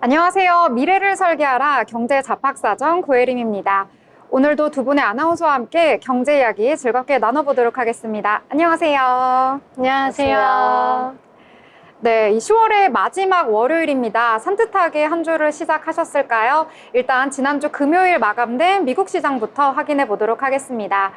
안녕하세요. 미래를 설계하라 경제잡학사정 고혜림입니다. 오늘도 두 분의 아나운서와 함께 경제 이야기 즐겁게 나눠보도록 하겠습니다. 안녕하세요. 안녕하세요. 네, 이 10월의 마지막 월요일입니다. 산뜻하게 한 주를 시작하셨을까요? 일단 지난주 금요일 마감된 미국 시장부터 확인해 보도록 하겠습니다.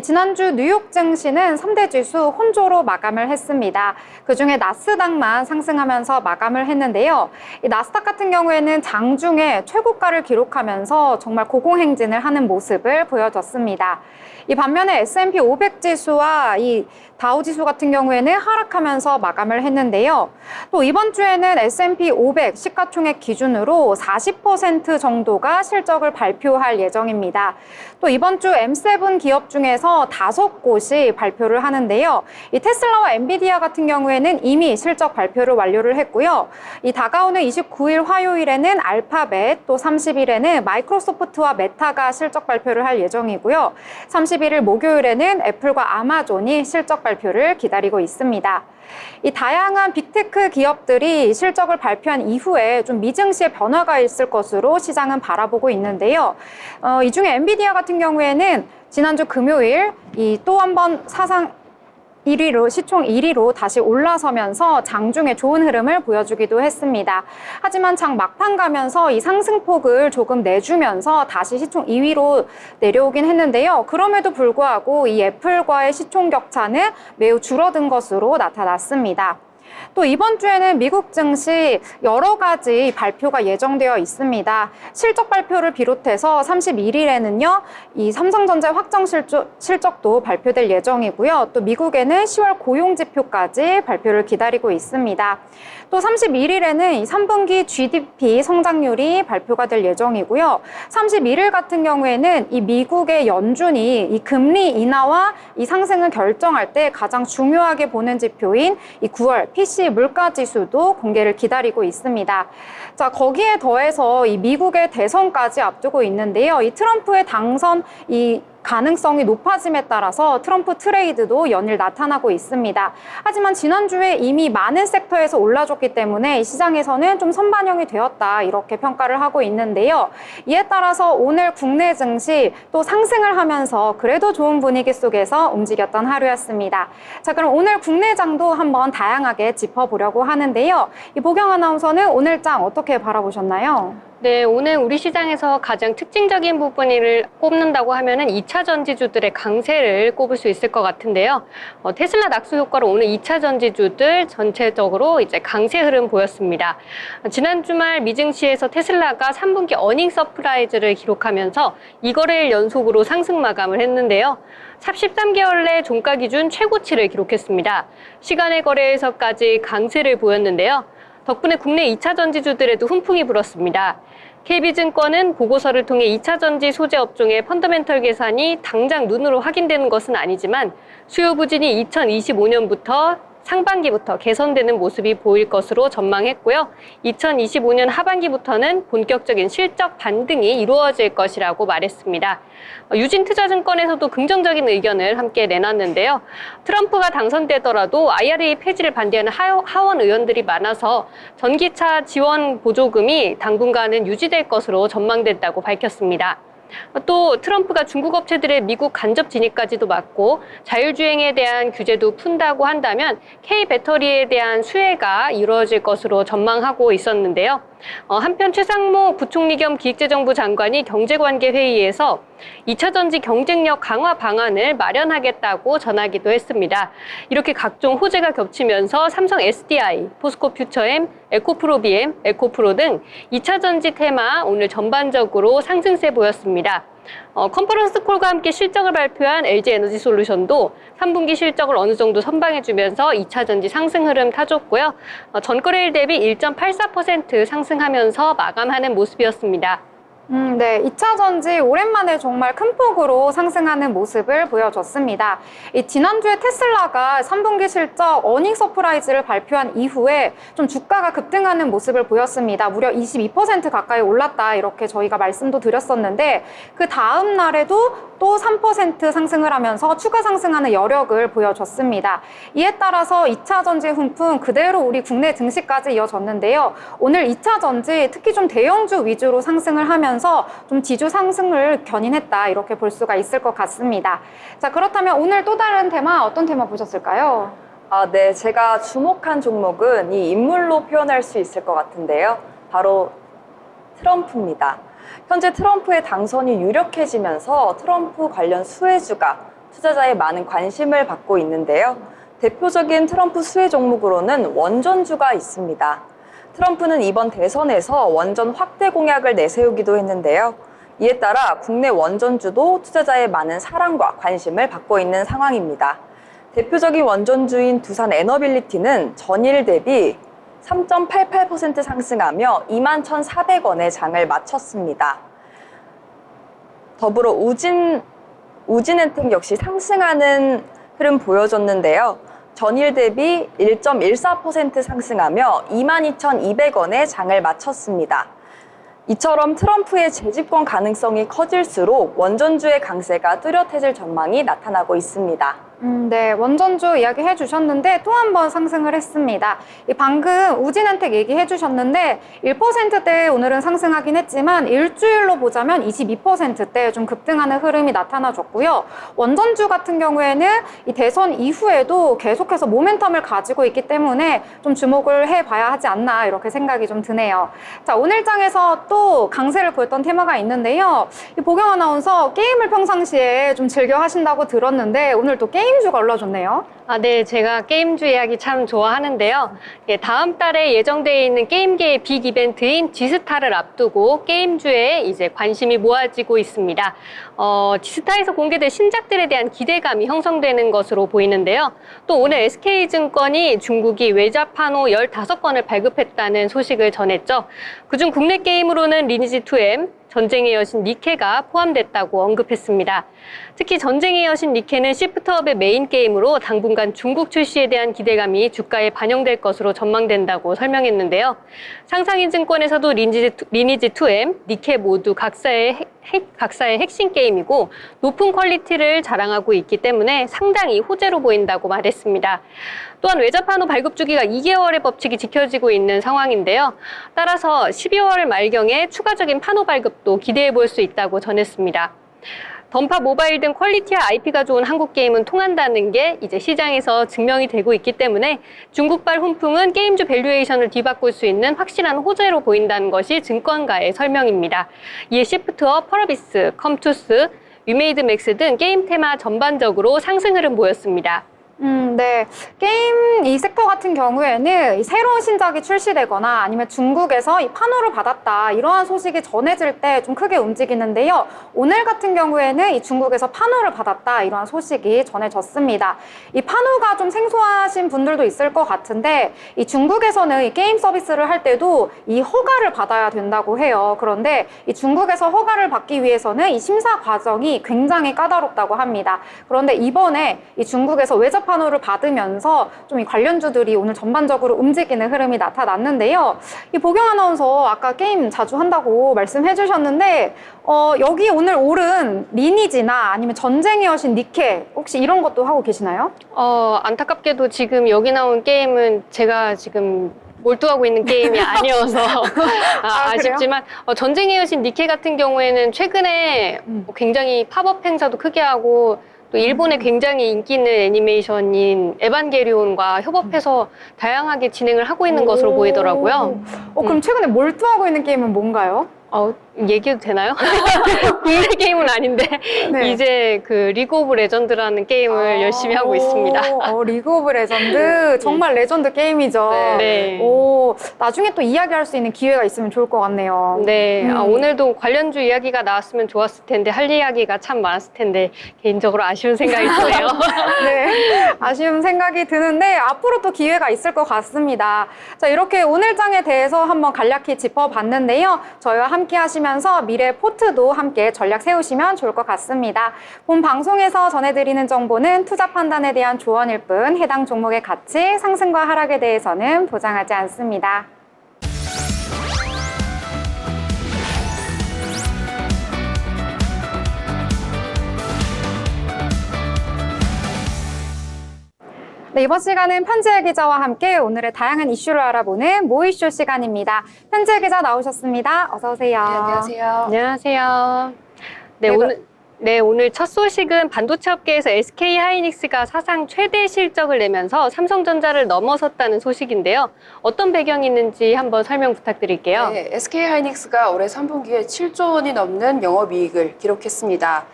지난주 뉴욕 증시는 3대 지수 혼조로 마감을 했습니다. 그중에 나스닥만 상승하면서 마감을 했는데요. 이 나스닥 같은 경우에는 장중에 최고가를 기록하면서 정말 고공행진을 하는 모습을 보여줬습니다. 이 반면에 S&P 500 지수와 이 다우 지수 같은 경우에는 하락하면서 마감을 했는데요. 또 이번 주에는 S&P 500 시가총액 기준으로 40% 정도가 실적을 발표할 예정입니다. 또 이번 주 M7 기업 중에서 5곳이 발표를 하는데요. 이 테슬라와 엔비디아 같은 경우에는 이미 실적 발표를 완료를 했고요. 이 다가오는 29일 화요일에는 알파벳, 또 30일에는 마이크로소프트와 메타가 실적 발표를 할 예정이고요. 31일 목요일에는 애플과 아마존이 실적 발표를 기다리고 있습니다. 이 다양한 빅테크 기업들이 실적을 발표한 이후에 좀 미증시의 변화가 있을 것으로 시장은 바라보고 있는데요. 이 중에 엔비디아 같은 경우에는 지난주 금요일 또 한 번 사상 1위로 시총 1위로 다시 올라서면서 장중에 좋은 흐름을 보여주기도 했습니다. 하지만 장 막판 가면서 이 상승폭을 조금 내주면서 다시 시총 2위로 내려오긴 했는데요. 그럼에도 불구하고 이 애플과의 시총 격차는 매우 줄어든 것으로 나타났습니다. 또 이번 주에는 미국 증시 여러 가지 발표가 예정되어 있습니다. 실적 발표를 비롯해서 31일에는요, 이 삼성전자 확정 실적도 발표될 예정이고요. 또 미국에는 10월 고용지표까지 발표를 기다리고 있습니다. 또 31일에는 이 3분기 GDP 성장률이 발표가 될 예정이고요. 31일 같은 경우에는 이 미국의 연준이 이 금리 인하와 이 상승을 결정할 때 가장 중요하게 보는 지표인 이 9월 PC 물가 지수도 공개를 기다리고 있습니다. 자, 거기에 더해서 이 미국의 대선까지 앞두고 있는데요. 이 트럼프의 당선 가능성이 높아짐에 따라서 트럼프 트레이드도 연일 나타나고 있습니다. 하지만 지난주에 이미 많은 섹터에서 올라줬기 때문에 시장에서는 좀 선반영이 되었다 이렇게 평가를 하고 있는데요. 이에 따라서 오늘 국내 증시 또 상승을 하면서 그래도 좋은 분위기 속에서 움직였던 하루였습니다. 자, 그럼 오늘 국내장도 한번 다양하게 짚어보려고 하는데요. 이 보경 아나운서는 오늘 장 어떻게 바라보셨나요? 네, 오늘 우리 시장에서 가장 특징적인 부분을 꼽는다고 하면은 2차 전지주들의 강세를 꼽을 수 있을 것 같은데요. 테슬라 낙수 효과로 오늘 2차 전지주들 전체적으로 이제 강세 흐름 보였습니다. 지난 주말 미증시에서 테슬라가 3분기 어닝 서프라이즈를 기록하면서 2거래일 연속으로 상승 마감을 했는데요. 삽 13개월 내 종가 기준 최고치를 기록했습니다. 시간의 거래에서까지 강세를 보였는데요. 덕분에 국내 2차 전지주들에도 훈풍이 불었습니다. KB증권은 보고서를 통해 2차 전지 소재 업종의 펀더멘털 개선이 당장 눈으로 확인되는 것은 아니지만 수요 부진이 2025년부터 상반기부터 개선되는 모습이 보일 것으로 전망했고요. 2025년 하반기부터는 본격적인 실적 반등이 이루어질 것이라고 말했습니다. 유진투자증권에서도 긍정적인 의견을 함께 내놨는데요. 트럼프가 당선되더라도 IRA 폐지를 반대하는 하원 의원들이 많아서 전기차 지원 보조금이 당분간은 유지될 것으로 전망된다고 밝혔습니다. 또 트럼프가 중국 업체들의 미국 간접 진입까지도 막고 자율주행에 대한 규제도 푼다고 한다면 K배터리에 대한 수혜가 이루어질 것으로 전망하고 있었는데요. 한편 최상목 부총리 겸 기획재정부 장관이 경제관계회의에서 2차 전지 경쟁력 강화 방안을 마련하겠다고 전하기도 했습니다. 이렇게 각종 호재가 겹치면서 삼성 SDI, 포스코 퓨처엠, 에코프로 BM, 에코프로 등 2차 전지 테마 오늘 전반적으로 상승세 보였습니다. 컨퍼런스 콜과 함께 실적을 발표한 LG에너지솔루션도 3분기 실적을 어느 정도 선방해주면서 2차 전지 상승 흐름 타줬고요. 전거래일 대비 1.84% 상승하면서 마감하는 모습이었습니다. 네. 2차 전지 오랜만에 정말 큰 폭으로 상승하는 모습을 보여줬습니다. 지난주에 테슬라가 3분기 실적 어닝 서프라이즈를 발표한 이후에 좀 주가가 급등하는 모습을 보였습니다. 무려 22% 가까이 올랐다 이렇게 저희가 말씀도 드렸었는데 그 다음 날에도 또 3% 상승을 하면서 추가 상승하는 여력을 보여줬습니다. 이에 따라서 2차 전지 훈풍 그대로 우리 국내 증시까지 이어졌는데요. 오늘 2차 전지 특히 좀 대형주 위주로 상승을 하면서 좀 지주 상승을 견인했다 이렇게 볼 수가 있을 것 같습니다. 자, 그렇다면 오늘 또 다른 테마 어떤 테마 보셨을까요? 네. 제가 주목한 종목은 이 인물로 표현할 수 있을 것 같은데요. 바로 트럼프입니다. 현재 트럼프의 당선이 유력해지면서 트럼프 관련 수혜주가 투자자의 많은 관심을 받고 있는데요. 대표적인 트럼프 수혜 종목으로는 원전주가 있습니다. 트럼프는 이번 대선에서 원전 확대 공약을 내세우기도 했는데요. 이에 따라 국내 원전주도 투자자의 많은 사랑과 관심을 받고 있는 상황입니다. 대표적인 원전주인 두산 에너빌리티는 전일 대비 3.88% 상승하며 21,400원에 장을 마쳤습니다. 더불어 우진엔텍 역시 상승하는 흐름 보여줬는데요. 전일 대비 1.14% 상승하며 22,200원에 장을 마쳤습니다. 이처럼 트럼프의 재집권 가능성이 커질수록 원전주의 강세가 뚜렷해질 전망이 나타나고 있습니다. 네, 원전주 이야기해 주셨는데 또 한 번 상승을 했습니다. 방금 우진엔텍 얘기해 주셨는데 1%대 오늘은 상승하긴 했지만 일주일로 보자면 22%대 좀 급등하는 흐름이 나타나줬고요. 원전주 같은 경우에는 이 대선 이후에도 계속해서 모멘텀을 가지고 있기 때문에 좀 주목을 해봐야 하지 않나 이렇게 생각이 좀 드네요. 자, 오늘 장에서 또 강세를 보였던 테마가 있는데요. 보경 아나운서 게임을 평상시에 좀 즐겨 하신다고 들었는데 오늘 또 게임주가 올라줬네요. 네, 제가 게임주 이야기 참 좋아하는데요. 다음 달에 예정되어 있는 게임계의 빅 이벤트인 지스타를 앞두고 게임주에 이제 관심이 모아지고 있습니다. 지스타에서 공개된 신작들에 대한 기대감이 형성되는 것으로 보이는데요. 또 오늘 SK증권이 중국이 외자판호 15건을 발급했다는 소식을 전했죠. 그중 국내 게임으로는 리니지2M, 전쟁의 여신 니케가 포함됐다고 언급했습니다. 특히 전쟁의 여신 니케는 시프트업의 메인 게임으로 당분간 중국 출시에 대한 기대감이 주가에 반영될 것으로 전망된다고 설명했는데요. 상상인증권에서도 리니지2M, 니케 모두 각사의 핵심 게임이고 높은 퀄리티를 자랑하고 있기 때문에 상당히 호재로 보인다고 말했습니다. 또한 외자판호 발급 주기가 2개월의 법칙이 지켜지고 있는 상황인데요. 따라서 12월 말경에 추가적인 판호 발급도 기대해 볼 수 있다고 전했습니다. 던파 모바일 등 퀄리티와 IP가 좋은 한국 게임은 통한다는 게 이제 시장에서 증명이 되고 있기 때문에 중국발 훈풍은 게임주 밸류에이션을 뒤바꿀 수 있는 확실한 호재로 보인다는 것이 증권가의 설명입니다. 이에 시프트업, 펄어비스, 컴투스, 위메이드 맥스 등 게임 테마 전반적으로 상승 흐름 보였습니다. 네. 게임 이 섹터 같은 경우에는 이 새로운 신작이 출시되거나 아니면 중국에서 이 판호를 받았다 이러한 소식이 전해질 때 좀 크게 움직이는데요. 오늘 같은 경우에는 이 중국에서 판호를 받았다 이러한 소식이 전해졌습니다. 이 판호가 좀 생소하신 분들도 있을 것 같은데 이 중국에서는 이 게임 서비스를 할 때도 이 허가를 받아야 된다고 해요. 그런데 이 중국에서 허가를 받기 위해서는 이 심사 과정이 굉장히 까다롭다고 합니다. 그런데 이번에 이 중국에서 외자 판호를 받으면서 좀 이 관련주들이 오늘 전반적으로 움직이는 흐름이 나타났는데요. 이 보경 아나운서 아까 게임 자주 한다고 말씀해 주셨는데 여기 오늘 오른 리니지나 아니면 전쟁의 여신 니케 혹시 이런 것도 하고 계시나요? 안타깝게도 지금 여기 나온 게임은 제가 지금 몰두하고 있는 게임이 아니어서 아쉽지만 전쟁의 여신 니케 같은 경우에는 최근에 굉장히 팝업 행사도 크게 하고 또 일본에 굉장히 인기 있는 애니메이션인 에반게리온과 협업해서 다양하게 진행을 하고 있는 것으로 보이더라고요. 그럼 최근에 몰두하고 있는 게임은 뭔가요? 얘기해도 되나요? 국내 게임은 아닌데 네. 이제 그 리그 오브 레전드라는 게임을 열심히 하고 있습니다. 리그 오브 레전드 정말 레전드 게임이죠. 네. 나중에 또 이야기할 수 있는 기회가 있으면 좋을 것 같네요. 네, 오늘도 관련주 이야기가 나왔으면 좋았을 텐데 할 이야기가 참 많았을 텐데 개인적으로 아쉬운 생각이 드네요. 네, 아쉬운 생각이 드는데 앞으로 또 기회가 있을 것 같습니다. 자, 이렇게 오늘 장에 대해서 한번 간략히 짚어봤는데요. 저희와 함께 하신 참고하시면서 미래 포트도 함께 전략 세우시면 좋을 것 같습니다. 본 방송에서 전해드리는 정보는 투자 판단에 대한 조언일 뿐 해당 종목의 가치, 상승과 하락에 대해서는 보장하지 않습니다. 네, 이번 시간은 편지혜 기자와 함께 오늘의 다양한 이슈를 알아보는 모이쇼 시간입니다. 편지혜 기자 나오셨습니다. 어서 오세요. 네, 안녕하세요. 안녕하세요. 네, 오늘 첫 소식은 반도체 업계에서 SK 하이닉스가 사상 최대 실적을 내면서 삼성전자를 넘어섰다는 소식인데요. 어떤 배경이 있는지 한번 설명 부탁드릴게요. 네, SK 하이닉스가 올해 3분기에 7조 원이 넘는 영업이익을 기록했습니다.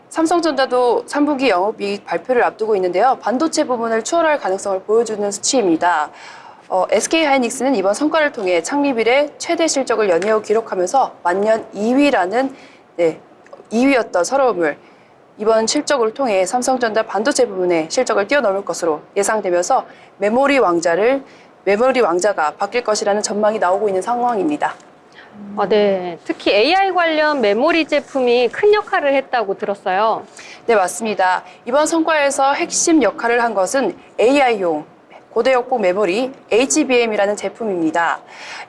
삼성전자도 3분기 영업이익 발표를 앞두고 있는데요. 반도체 부분을 추월할 가능성을 보여주는 수치입니다. SK 하이닉스는 이번 성과를 통해 창립 이래 최대 실적을 연이어 기록하면서 만년 2위라는 2위였던 서러움을 이번 실적을 통해 삼성전자 반도체 부분의 실적을 뛰어넘을 것으로 예상되면서 메모리 왕자가 바뀔 것이라는 전망이 나오고 있는 상황입니다. 네. 특히 AI 관련 메모리 제품이 큰 역할을 했다고 들었어요. 네, 맞습니다. 이번 성과에서 핵심 역할을 한 것은 AI용 고대역폭 메모리 HBM이라는 제품입니다.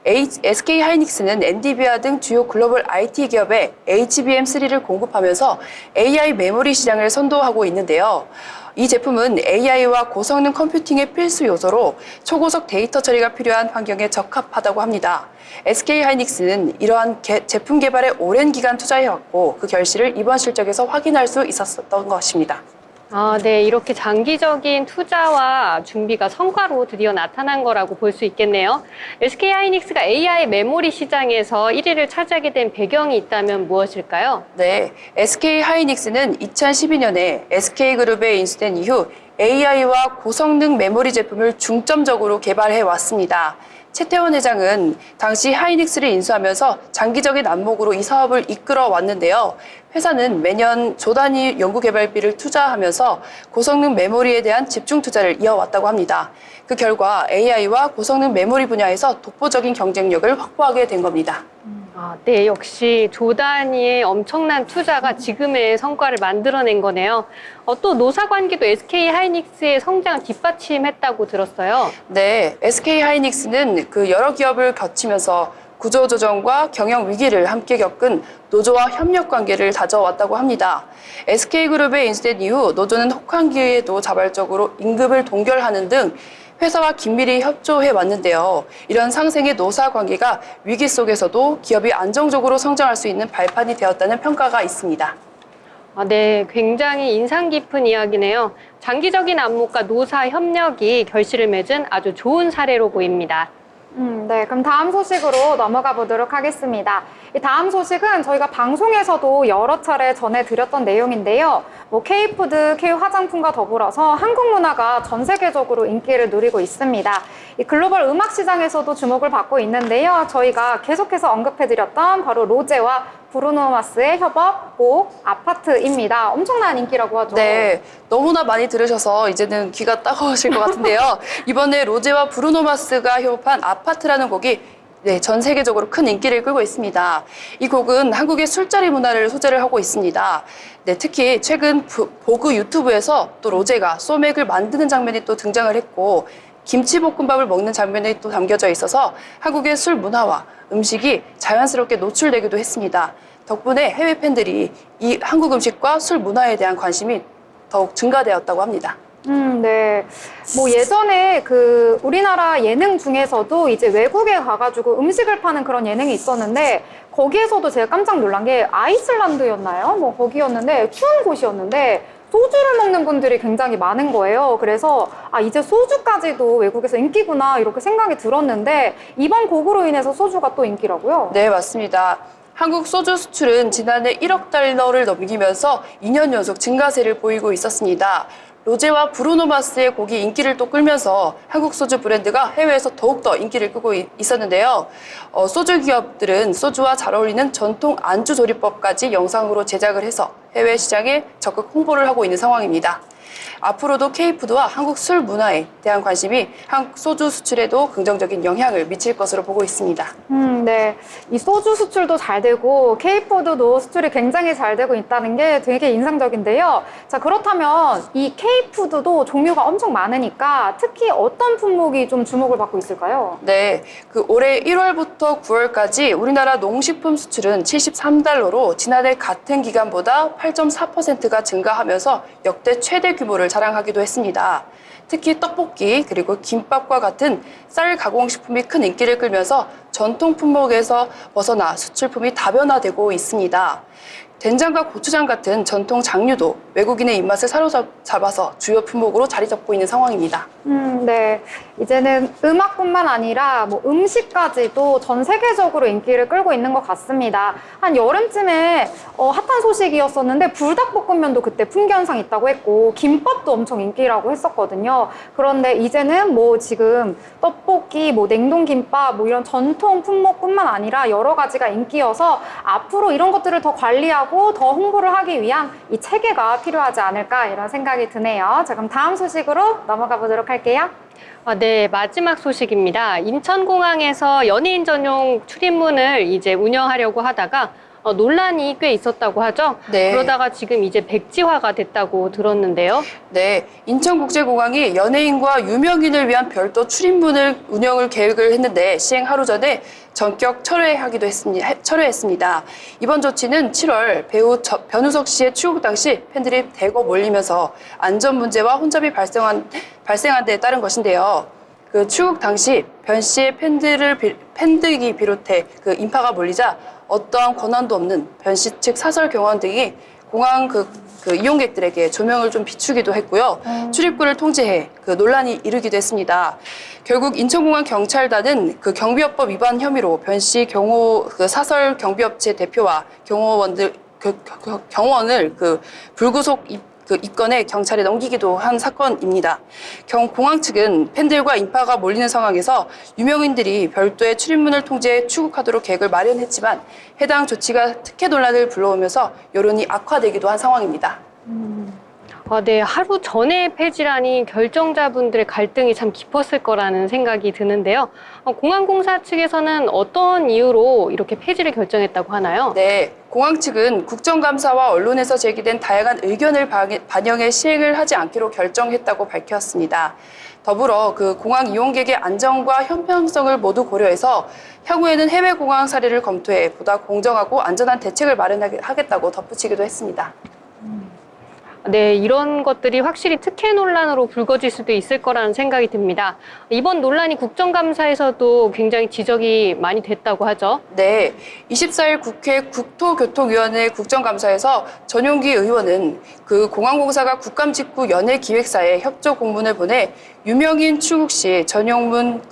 SK 하이닉스는 엔비디아 등 주요 글로벌 IT 기업에 HBM3를 공급하면서 AI 메모리 시장을 선도하고 있는데요. 이 제품은 AI와 고성능 컴퓨팅의 필수 요소로 초고속 데이터 처리가 필요한 환경에 적합하다고 합니다. SK 하이닉스는 이러한 제품 개발에 오랜 기간 투자해왔고 그 결실을 이번 실적에서 확인할 수 있었던 것입니다. 네. 이렇게 장기적인 투자와 준비가 성과로 드디어 나타난 거라고 볼 수 있겠네요. SK 하이닉스가 AI 메모리 시장에서 1위를 차지하게 된 배경이 있다면 무엇일까요? 네, SK 하이닉스는 2012년에 SK그룹에 인수된 이후 AI와 고성능 메모리 제품을 중점적으로 개발해 왔습니다. 최태원 회장은 당시 하이닉스를 인수하면서 장기적인 안목으로 이 사업을 이끌어 왔는데요. 회사는 매년 조 단위 연구개발비를 투자하면서 고성능 메모리에 대한 집중 투자를 이어왔다고 합니다. 그 결과 AI와 고성능 메모리 분야에서 독보적인 경쟁력을 확보하게 된 겁니다. 네. 역시 조 단위의 엄청난 투자가 지금의 성과를 만들어낸 거네요. 또 노사 관계도 SK 하이닉스의 성장을 뒷받침했다고 들었어요. 네, SK 하이닉스는 여러 기업을 거치면서 구조조정과 경영 위기를 함께 겪은 노조와 협력 관계를 다져왔다고 합니다. SK그룹에 인수된 이후 노조는 혹한기에도 자발적으로 임금을 동결하는 등 회사와 긴밀히 협조해 왔는데요. 이런 상생의 노사 관계가 위기 속에서도 기업이 안정적으로 성장할 수 있는 발판이 되었다는 평가가 있습니다. 네. 굉장히 인상 깊은 이야기네요. 장기적인 안목과 노사 협력이 결실을 맺은 아주 좋은 사례로 보입니다. 네, 그럼 다음 소식으로 넘어가 보도록 하겠습니다. 이 다음 소식은 저희가 방송에서도 여러 차례 전해드렸던 내용인데요. K푸드, K화장품과 더불어서 한국 문화가 전 세계적으로 인기를 누리고 있습니다. 이 글로벌 음악 시장에서도 주목을 받고 있는데요. 저희가 계속해서 언급해드렸던 바로 로제와 브루노 마스의 협업곡 아파트입니다. 엄청난 인기라고 하죠. 네, 너무나 많이 들으셔서 이제는 귀가 따가우실 것 같은데요. 이번에 로제와 브루노 마스가 협업한 아파트라는 곡이 전 세계적으로 큰 인기를 끌고 있습니다. 이 곡은 한국의 술자리 문화를 소재를 하고 있습니다. 특히 최근 보그 유튜브에서 또 로제가 소맥을 만드는 장면이 또 등장을 했고 김치볶음밥을 먹는 장면이 또 담겨져 있어서 한국의 술 문화와 음식이 자연스럽게 노출되기도 했습니다. 덕분에 해외 팬들이 이 한국 음식과 술 문화에 대한 관심이 더욱 증가되었다고 합니다. 네. 예전에 우리나라 예능 중에서도 이제 외국에 가가지고 음식을 파는 그런 예능이 있었는데 거기에서도 제가 깜짝 놀란 게 아이슬란드였나요? 거기였는데 추운 곳이었는데 소주를 먹는 분들이 굉장히 많은 거예요. 그래서 이제 소주까지도 외국에서 인기구나 이렇게 생각이 들었는데 이번 곡으로 인해서 소주가 또 인기라고요? 네, 맞습니다. 한국 소주 수출은 지난해 1억 달러를 넘기면서 2년 연속 증가세를 보이고 있었습니다. 로제와 브루노 마스의 곡이 인기를 또 끌면서 한국 소주 브랜드가 해외에서 더욱더 인기를 끄고 있었는데요. 소주 기업들은 소주와 잘 어울리는 전통 안주 조리법까지 영상으로 제작을 해서 해외 시장에 적극 홍보를 하고 있는 상황입니다. 앞으로도 K푸드와 한국 술 문화에 대한 관심이 한국 소주 수출에도 긍정적인 영향을 미칠 것으로 보고 있습니다. 네. 이 소주 수출도 잘 되고 K푸드도 수출이 굉장히 잘 되고 있다는 게 되게 인상적인데요. 자, 그렇다면 이 K푸드도 종류가 엄청 많으니까 특히 어떤 품목이 좀 주목을 받고 있을까요? 네, 올해 1월부터 9월까지 우리나라 농식품 수출은 73달러로 지난해 같은 기간보다 8.4%가 증가하면서 역대 최대 규모를 자랑하기도 했습니다. 특히 떡볶이 그리고 김밥과 같은 쌀 가공식품이 큰 인기를 끌면서 전통 품목에서 벗어나 수출품이 다변화되고 있습니다. 된장과 고추장 같은 전통 장류도 외국인의 입맛을 사로잡아서 주요 품목으로 자리 잡고 있는 상황입니다. 네. 이제는 음악뿐만 아니라 뭐 음식까지도 전 세계적으로 인기를 끌고 있는 것 같습니다. 한 여름쯤에 핫한 소식이었었는데 불닭볶음면도 그때 풍기현상 있다고 했고 김밥도 엄청 인기라고 했었거든요. 그런데 이제는 뭐 지금 떡볶이, 뭐 냉동김밥, 뭐 이런 전통 품목뿐만 아니라 여러 가지가 인기여서 앞으로 이런 것들을 더 관리하고 더 홍보를 하기 위한 이 체계가 필요하지 않을까 이런 생각이 드네요. 자, 그럼 다음 소식으로 넘어가 보도록 할게요. 네, 마지막 소식입니다. 인천공항에서 연예인 전용 출입문을 이제 운영하려고 하다가 논란이 꽤 있었다고 하죠. 네. 그러다가 지금 이제 백지화가 됐다고 들었는데요. 네, 인천국제공항이 연예인과 유명인을 위한 별도 출입문을 운영을 계획을 했는데 시행 하루 전에 전격 철회했습니다. 이번 조치는 7월 배우 변우석 씨의 출국 당시 팬들이 대거 몰리면서 안전 문제와 혼잡이 발생한 데 따른 것인데요. 출국 당시 변 씨의 팬들이 비롯해 인파가 몰리자 어떠한 권한도 없는 변 씨 측 사설 경호원 등이 공항 이용객들에게 조명을 좀 비추기도 했고요. 출입구를 통제해 논란이 이르기도 했습니다. 결국 인천공항 경찰단은 경비업법 위반 혐의로 변 씨 사설 경비업체 대표와 경호원을 불구속 입건해 경찰에 넘기기도 한 사건입니다. 공항 측은 팬들과 인파가 몰리는 상황에서 유명인들이 별도의 출입문을 통제해 출국하도록 계획을 마련했지만 해당 조치가 특혜 논란을 불러오면서 여론이 악화되기도 한 상황입니다. 네, 하루 전에 폐지라니 결정자분들의 갈등이 참 깊었을 거라는 생각이 드는데요. 공항공사 측에서는 어떤 이유로 이렇게 폐지를 결정했다고 하나요? 네, 공항 측은 국정감사와 언론에서 제기된 다양한 의견을 반영해 시행을 하지 않기로 결정했다고 밝혔습니다. 더불어 공항 이용객의 안전과 형평성을 모두 고려해서 향후에는 해외 공항 사례를 검토해 보다 공정하고 안전한 대책을 마련하겠다고 덧붙이기도 했습니다. 네, 이런 것들이 확실히 특혜 논란으로 불거질 수도 있을 거라는 생각이 듭니다. 이번 논란이 국정감사에서도 굉장히 지적이 많이 됐다고 하죠. 네, 24일 국회 국토교통위원회 국정감사에서 전용기 의원은 공항공사가 국감 직후 연예기획사에 협조 공문을 보내 유명인 출국 시 전용문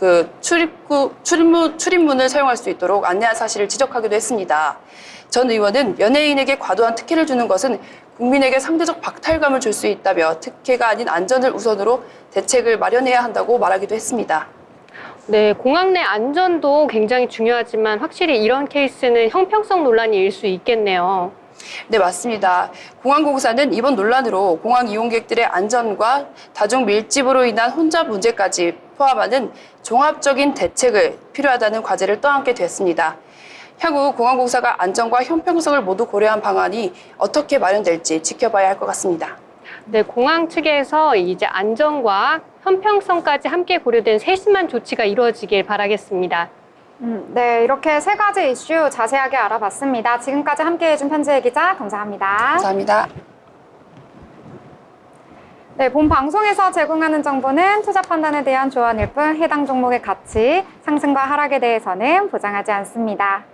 출입문을 사용할 수 있도록 안내한 사실을 지적하기도 했습니다. 전 의원은 연예인에게 과도한 특혜를 주는 것은 국민에게 상대적 박탈감을 줄 수 있다며 특혜가 아닌 안전을 우선으로 대책을 마련해야 한다고 말하기도 했습니다. 네, 공항 내 안전도 굉장히 중요하지만 확실히 이런 케이스는 형평성 논란이 일 수 있겠네요. 네, 맞습니다. 공항공사는 이번 논란으로 공항 이용객들의 안전과 다중 밀집으로 인한 혼잡 문제까지 포함하는 종합적인 대책을 필요하다는 과제를 떠안게 됐습니다. 향후 공항공사가 안전과 형평성을 모두 고려한 방안이 어떻게 마련될지 지켜봐야 할 것 같습니다. 네, 공항 측에서 이제 안전과 형평성까지 함께 고려된 세심한 조치가 이루어지길 바라겠습니다. 네, 이렇게 세 가지 이슈 자세하게 알아봤습니다. 지금까지 함께해준 편지혜 기자 감사합니다. 감사합니다. 네, 본 방송에서 제공하는 정보는 투자 판단에 대한 조언일 뿐 해당 종목의 가치, 상승과 하락에 대해서는 보장하지 않습니다.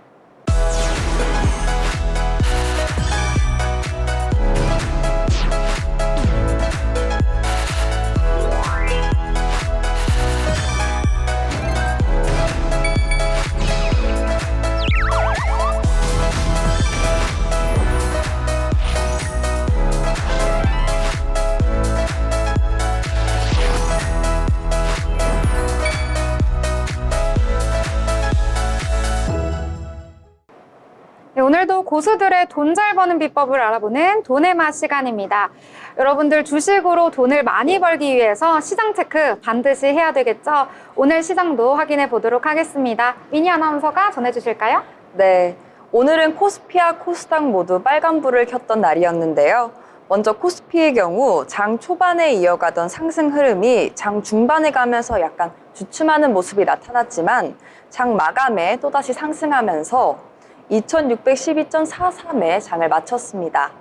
오늘도 고수들의 돈 잘 버는 비법을 알아보는 돈의 맛 시간입니다. 여러분들 주식으로 돈을 많이 벌기 위해서 시장 체크 반드시 해야 되겠죠? 오늘 시장도 확인해 보도록 하겠습니다. 미니 아나운서가 전해주실까요? 네, 오늘은 코스피와 코스닥 모두 빨간불을 켰던 날이었는데요. 먼저 코스피의 경우 장 초반에 이어가던 상승 흐름이 장 중반에 가면서 약간 주춤하는 모습이 나타났지만 장 마감에 또다시 상승하면서 2612.43에 장을 마쳤습니다.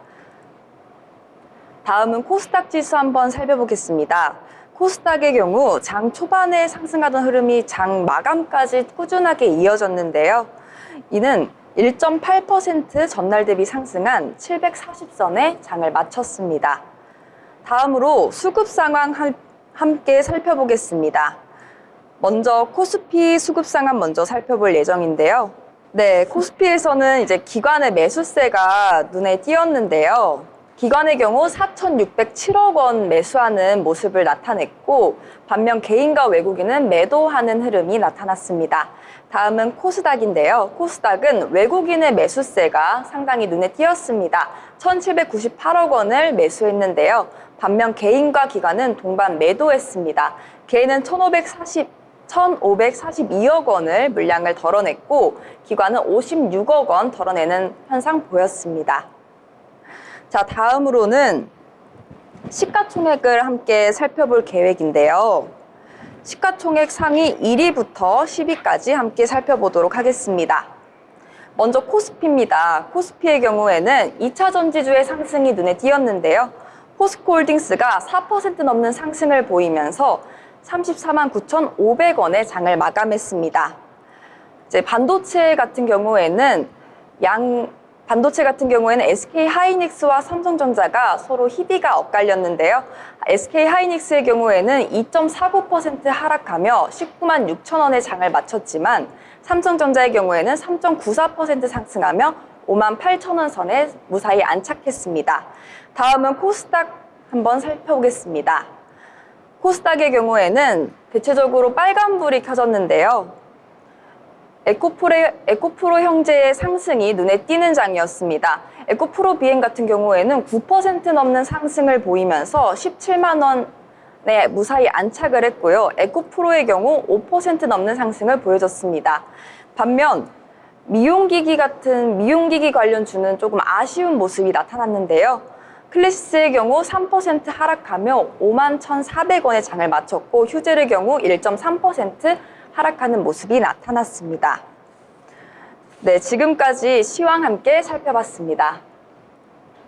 다음은 코스닥 지수 한번 살펴보겠습니다. 코스닥의 경우 장 초반에 상승하던 흐름이 장 마감까지 꾸준하게 이어졌는데요. 이는 1.8% 전날 대비 상승한 740선에 장을 마쳤습니다. 다음으로 수급 상황 함께 살펴보겠습니다. 먼저 코스피 수급 상황 먼저 살펴볼 예정인데요. 네, 코스피에서는 이제 기관의 매수세가 눈에 띄었는데요. 기관의 경우 4,607억 원 매수하는 모습을 나타냈고 반면 개인과 외국인은 매도하는 흐름이 나타났습니다. 다음은 코스닥인데요. 코스닥은 외국인의 매수세가 상당히 눈에 띄었습니다. 1,798억 원을 매수했는데요. 반면 개인과 기관은 동반 매도했습니다. 개인은 1,542억 원을 물량을 덜어냈고 기관은 56억 원 덜어내는 현상 보였습니다. 자, 다음으로는 시가총액을 함께 살펴볼 계획인데요. 시가총액 상위 1위부터 10위까지 함께 살펴보도록 하겠습니다. 먼저 코스피입니다. 코스피의 경우에는 2차 전지주의 상승이 눈에 띄었는데요. 포스코홀딩스가 4% 넘는 상승을 보이면서 34만 9,500원에 장을 마감했습니다. 이제 반도체 같은 경우에는 SK 하이닉스와 삼성전자가 서로 희비가 엇갈렸는데요. SK 하이닉스의 경우에는 2.49% 하락하며 19만 6천원의 장을 마쳤지만 삼성전자의 경우에는 3.94% 상승하며 5만 8천원 선에 무사히 안착했습니다. 다음은 코스닥 한번 살펴보겠습니다. 코스닥의 경우에는 대체적으로 빨간불이 켜졌는데요. 에코프로 형제의 상승이 눈에 띄는 장이었습니다. 에코프로 비행 같은 경우에는 9% 넘는 상승을 보이면서 17만 원에 무사히 안착을 했고요. 에코프로의 경우 5% 넘는 상승을 보여줬습니다. 반면 미용기기 관련주는 조금 아쉬운 모습이 나타났는데요. 클래시스의 경우 3% 하락하며 5만 1,400원의 장을 마쳤고 휴젤의 경우 1.3% 하락하는 모습이 나타났습니다. 네, 지금까지 시황 함께 살펴봤습니다.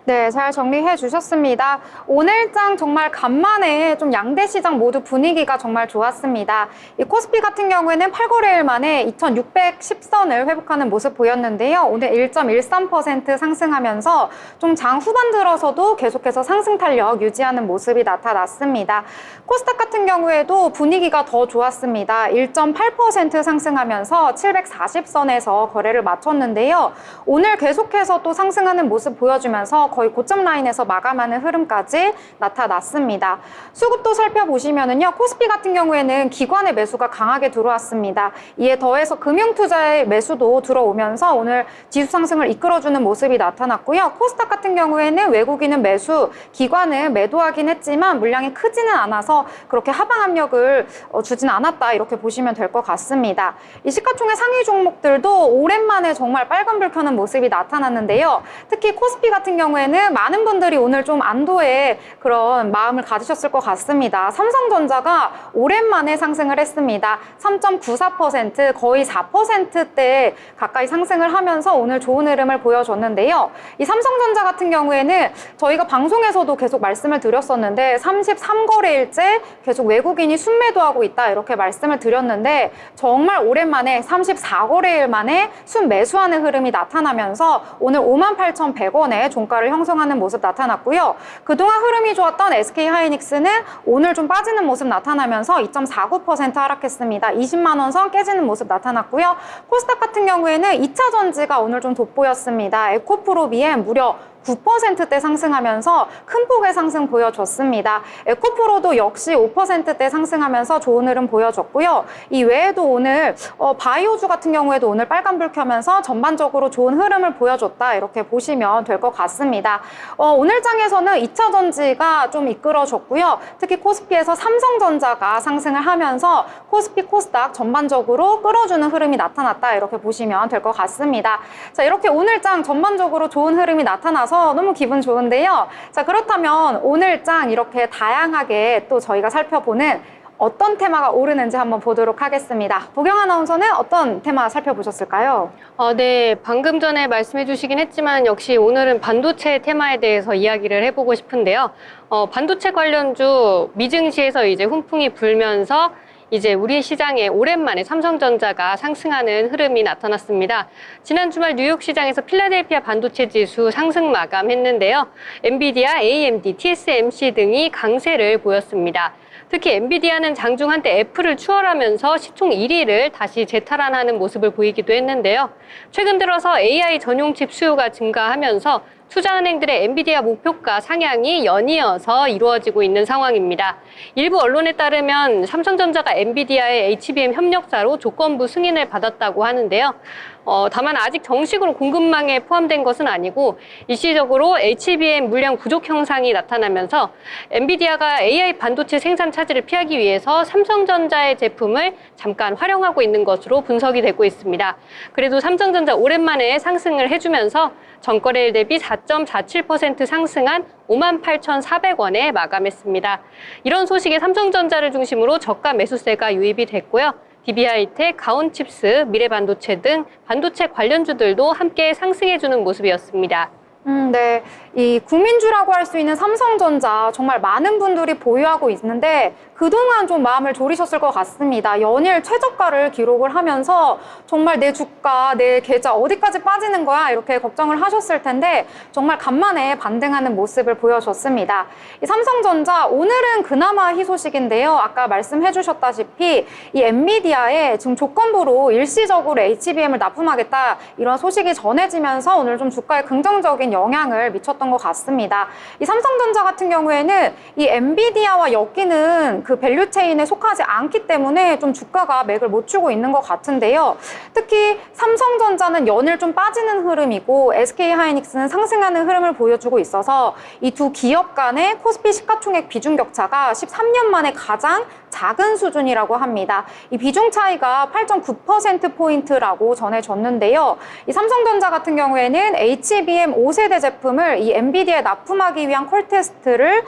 네, 잘 정리해 주셨습니다. 오늘장 정말 간만에 좀 양대 시장 모두 분위기가 정말 좋았습니다. 이 코스피 같은 경우에는 8거래일 만에 2,610선을 회복하는 모습 보였는데요. 오늘 1.13% 상승하면서 좀 장 후반 들어서도 계속해서 상승 탄력 유지하는 모습이 나타났습니다. 코스닥 같은 경우에도 분위기가 더 좋았습니다. 1.8% 상승하면서 740선에서 거래를 마쳤는데요. 오늘 계속해서 또 상승하는 모습 보여주면서 거의 고점 라인에서 마감하는 흐름까지 나타났습니다. 수급도 살펴보시면은요, 코스피 같은 경우에는 기관의 매수가 강하게 들어왔습니다. 이에 더해서 금융투자의 매수도 들어오면서 오늘 지수 상승을 이끌어주는 모습이 나타났고요. 코스닥 같은 경우에는 외국인은 매수, 기관은 매도하긴 했지만 물량이 크지는 않아서 그렇게 하방 압력을 주진 않았다 이렇게 보시면 될 것 같습니다. 이 시가총액 상위 종목들도 오랜만에 정말 빨간불 켜는 모습이 나타났는데요. 특히 코스피 같은 경우에는 많은 분들이 오늘 좀 안도의 그런 마음을 가지셨을 것 같습니다. 삼성전자가 오랜만에 상승을 했습니다. 3.94% 거의 4%대 가까이 상승을 하면서 오늘 좋은 흐름을 보여줬는데요. 이 삼성전자 같은 경우에는 저희가 방송에서도 계속 말씀을 드렸었는데 33거래일째 계속 외국인이 순매도하고 있다 이렇게 말씀을 드렸는데 정말 오랜만에 34거래일 만에 순매수하는 흐름이 나타나면서 오늘 58,100원에 종가를 형성하는 모습 나타났고요. 그동안 흐름이 좋았던 SK 하이닉스는 오늘 좀 빠지는 모습 나타나면서 2.49% 하락했습니다. 20만 원 선 깨지는 모습 나타났고요. 코스닥 같은 경우에는 2차 전지가 오늘 좀 돋보였습니다. 에코프로 BM 무려 9%대 상승하면서 큰 폭의 상승 보여줬습니다. 에코프로도 역시 5%대 상승하면서 좋은 흐름 보여줬고요. 이 외에도 오늘 바이오주 같은 경우에도 오늘 빨간불 켜면서 전반적으로 좋은 흐름을 보여줬다 이렇게 보시면 될 것 같습니다. 오늘 장에서는 2차 전지가 좀 이끌어줬고요. 특히 코스피에서 삼성전자가 상승을 하면서 코스피 코스닥 전반적으로 끌어주는 흐름이 나타났다 이렇게 보시면 될 것 같습니다. 자, 이렇게 오늘 장 전반적으로 좋은 흐름이 나타나서 너무 기분 좋은데요. 자, 그렇다면 오늘 장 이렇게 다양하게 또 저희가 살펴보는 어떤 테마가 오르는지 한번 보도록 하겠습니다. 보경 아나운서는 어떤 테마 살펴보셨을까요? 네, 방금 전에 말씀해 주시긴 했지만 역시 오늘은 반도체 테마에 대해서 이야기를 해보고 싶은데요. 반도체 관련주 미증시에서 이제 훈풍이 불면서 이제 우리 시장에 오랜만에 삼성전자가 상승하는 흐름이 나타났습니다. 지난 주말 뉴욕 시장에서 필라델피아 반도체 지수 상승 마감했는데요. 엔비디아, AMD, TSMC 등이 강세를 보였습니다. 특히 엔비디아는 장중 한때 애플을 추월하면서 시총 1위를 다시 재탈환하는 모습을 보이기도 했는데요. 최근 들어서 AI 전용 칩 수요가 증가하면서 투자은행들의 엔비디아 목표가 상향이 연이어서 이루어지고 있는 상황입니다. 일부 언론에 따르면 삼성전자가 엔비디아의 HBM 협력사로 조건부 승인을 받았다고 하는데요. 다만 아직 정식으로 공급망에 포함된 것은 아니고 일시적으로 HBM 물량 부족 현상이 나타나면서 엔비디아가 AI 반도체 생산 차질을 피하기 위해서 삼성전자의 제품을 잠깐 활용하고 있는 것으로 분석이 되고 있습니다. 그래도 삼성전자 오랜만에 상승을 해주면서 전거래일 대비 4.47% 상승한 58,400원에 마감했습니다. 이런 소식에 삼성전자를 중심으로 저가 매수세가 유입이 됐고요. DB하이텍, 가온칩스, 미래반도체 등 반도체 관련주들도 함께 상승해주는 모습이었습니다. 네. 이 국민주라고 할 수 있는 삼성전자 정말 많은 분들이 보유하고 있는데 그동안 좀 마음을 졸이셨을 것 같습니다. 연일 최저가를 기록을 하면서 정말 내 주가, 내 계좌 어디까지 빠지는 거야 이렇게 걱정을 하셨을 텐데 정말 간만에 반등하는 모습을 보여줬습니다. 이 삼성전자 오늘은 그나마 희소식인데요. 아까 말씀해 주셨다시피 이 엔비디아에 지금 조건부로 일시적으로 HBM을 납품하겠다 이런 소식이 전해지면서 오늘 좀 주가에 긍정적인 영향을 미쳤던 것 같습니다. 이 삼성전자 같은 경우에는 이 엔비디아와 엮이는 그 밸류체인에 속하지 않기 때문에 좀 주가가 맥을 못 추고 있는 것 같은데요. 특히 삼성전자는 연일 좀 빠지는 흐름이고 SK하이닉스는 상승하는 흐름을 보여주고 있어서 이 두 기업 간의 코스피 시가총액 비중 격차가 13년 만에 가장 작은 수준이라고 합니다. 이 비중 차이가 8.9%포인트라고 전해졌는데요. 이 삼성전자 같은 경우에는 HBM 5세대 제품을 이 엔비디아에 납품하기 위한 콜 테스트를